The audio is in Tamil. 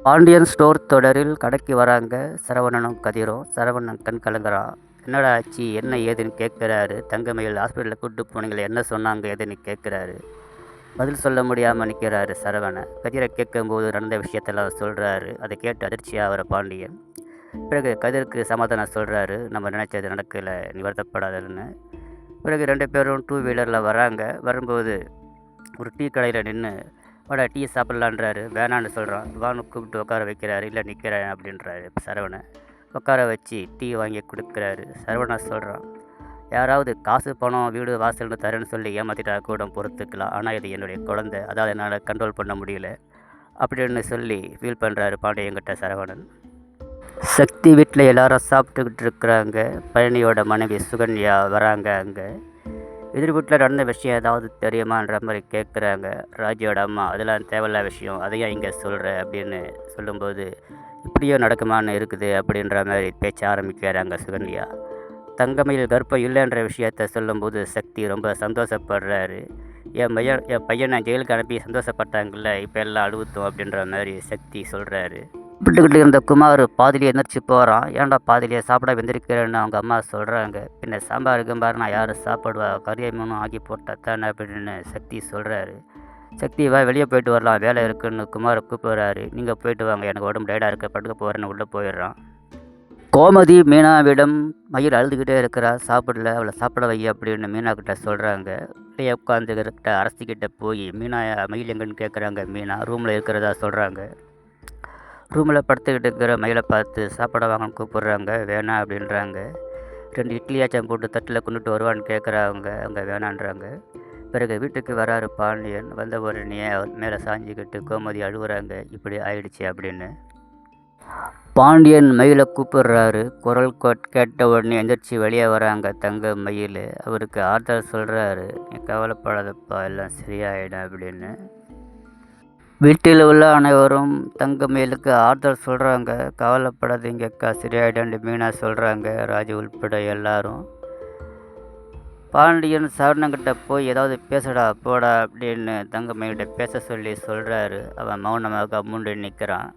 பாண்டியன் ஸ்டோர் தொடரில் கடைக்கு வராங்க சரவணனும் கதிரும். சரவணன் கண் கலங்குறான். என்னடா ஆச்சு, என்ன ஏதுன்னு கேட்குறாரு. தங்கமயில் ஹாஸ்பிட்டலில் கூப்பிட்டு போனீங்களே, என்ன சொன்னாங்க ஏதுன்னு கேட்குறாரு. பதில் சொல்ல முடியாமல் நிற்கிறாரு சரவணன். கதிரை கேட்கும்போது நடந்த விஷயத்தெல்லாம் சொல்கிறாரு. அதை கேட்டு அதிர்ச்சியாக வர பாண்டியன் பிறகு கதிருக்கு சமாதானம் சொல்கிறாரு. நம்ம நினச்சது நடக்கலை, நீ வருத்தப்படாதன்னு. பிறகு ரெண்டு பேரும் டூ வீலரில் வராங்க. வரும்போது ஒரு டீ கடையில் நின்று வாடா டீ சாப்பிட்லான்றாரு. வேணான்னு சொல்கிறான். வான்னு கூப்பிட்டு உட்கார வைக்கிறாரு. இல்லை நிற்கிறேன் அப்படின்றாரு சரவணன். உட்கார வச்சு டீ வாங்கி கொடுக்குறாரு. சரவணன் சொல்கிறான், யாராவது காசு பணம் வீடு வாசல்னு தரேன்னு சொல்லி ஏமாற்றிட்டா கூட பொறுத்துக்கலாம், ஆனால் இது என்னுடைய குழந்தை, அதாவது என்னால் கண்ட்ரோல் பண்ண முடியல அப்படின்னு சொல்லி ஃபீல் பண்ணுறாரு பாண்டியங்கிட்ட சரவணன். சக்தி வீட்டில் எல்லாரும் சாப்பிட்டுக்கிட்டு இருக்கிறாங்க. பழனியோட மனைவி சுகன்யா வராங்க. அங்கே எதிர் வீட்டில் நடந்த விஷயம் ஏதாவது தெரியுமான்ற மாதிரி கேட்குறாங்க. ராஜியோட அம்மா, அதெல்லாம் தேவையில்ல விஷயம், அதையும் இங்கே சொல்கிற அப்படின்னு சொல்லும்போது இப்படியோ நடக்குமான்னு இருக்குது அப்படின்ற மாதிரி பேச்ச ஆரம்பிக்கிறாங்க சுகன்யா. தங்கமயில் கர்ப்பம் இல்லைன்ற விஷயத்த சொல்லும்போது சக்தி ரொம்ப சந்தோஷப்படுறாரு. என் பையனை ஜெயிலுக்கு அனுப்பி சந்தோஷப்பட்டாங்கல்ல, இப்போ எல்லாம் அழுவுத்தோம் அப்படின்ற மாதிரி சக்தி சொல்கிறாரு. சாப்பிட்டுக்கிட்டு இருந்த குமார் பாதிலேயே எந்திரிச்சு போகிறான். ஏன்டா பாதிலேயே சாப்பிட வெந்திருக்கிறேன்னு அவங்க அம்மா சொல்கிறாங்க. பின்ன சாம்பார் கிம்பார்னா யார் சாப்பிடுவா, கறியை மீனும் ஆக்கி போட்டா தானே அப்படின்னு சக்தி சொல்கிறாரு. சக்தி வா வெளியே போயிட்டு வரலாம், வேலை இருக்குன்னு குமாரை கூப்பிடுறாரு. நீங்கள் போயிட்டு வாங்க, எனக்கு உடம்பு டயர்டாக இருக்க, படுக்க போகிறேன்னு உள்ளே போயிடுறான். கோமதி மீனாவிடம் மயில் அழுதுகிட்டே இருக்கிறா, சாப்பிடல, அவளை சாப்பிட வை அப்படின்னு மீனா கிட்ட சொல்கிறாங்க. வெளியே உட்காந்துக்கிட்ட அரசிக்கிட்ட போய் மீனா மயில் எங்கன்னு கேட்குறாங்க. மீனா ரூமில் இருக்கிறதா சொல்கிறாங்க. ரூமில் படுத்துக்கிட்டு இருக்கிற மயிலை பார்த்து சாப்பிட வாங்கன்னு கூப்பிட்றாங்க. வேணாம் அப்படின்றாங்க. 2 இட்லியாச்சும் போட்டு தட்டில் கொண்டுட்டு வருவான்னு கேட்குறாங்க. அவங்க வேணான்றாங்க. பிறகு வீட்டுக்கு வராரு பாண்டியன். வந்த உடனே அவர் மேலே சாஞ்சிக்கிட்டு கோமதி அழுகுறாங்க, இப்படி ஆயிடுச்சு அப்படின்னு. பாண்டியன் மயிலை கூப்பிடுறாரு. குரல் கேட்ட உடனே எந்திரிச்சு வெளியே வராங்க தங்க மயில். அவருக்கு ஆறுதல் சொல்கிறாரு, நீ கவலைப்படாதப்பா, எல்லாம் சரியாயிடும் அப்படின்னு. வீட்டில் உள்ள அனைவரும் தங்கமயிலுக்கு ஆறுதல் சொல்கிறாங்க. கவலைப்படாதீங்கக்கா, சரியாயிடான்னு மீனா சொல்கிறாங்க. ராஜு உள்பட எல்லாரும். பாண்டியன் சரவணங்கிட்ட போய் ஏதாவது பேசடா போடா அப்படின்னு தங்கமயில்கிட்ட பேச சொல்லி சொல்கிறாரு. அவன் மௌனமாக முண்டு நிற்கிறான்.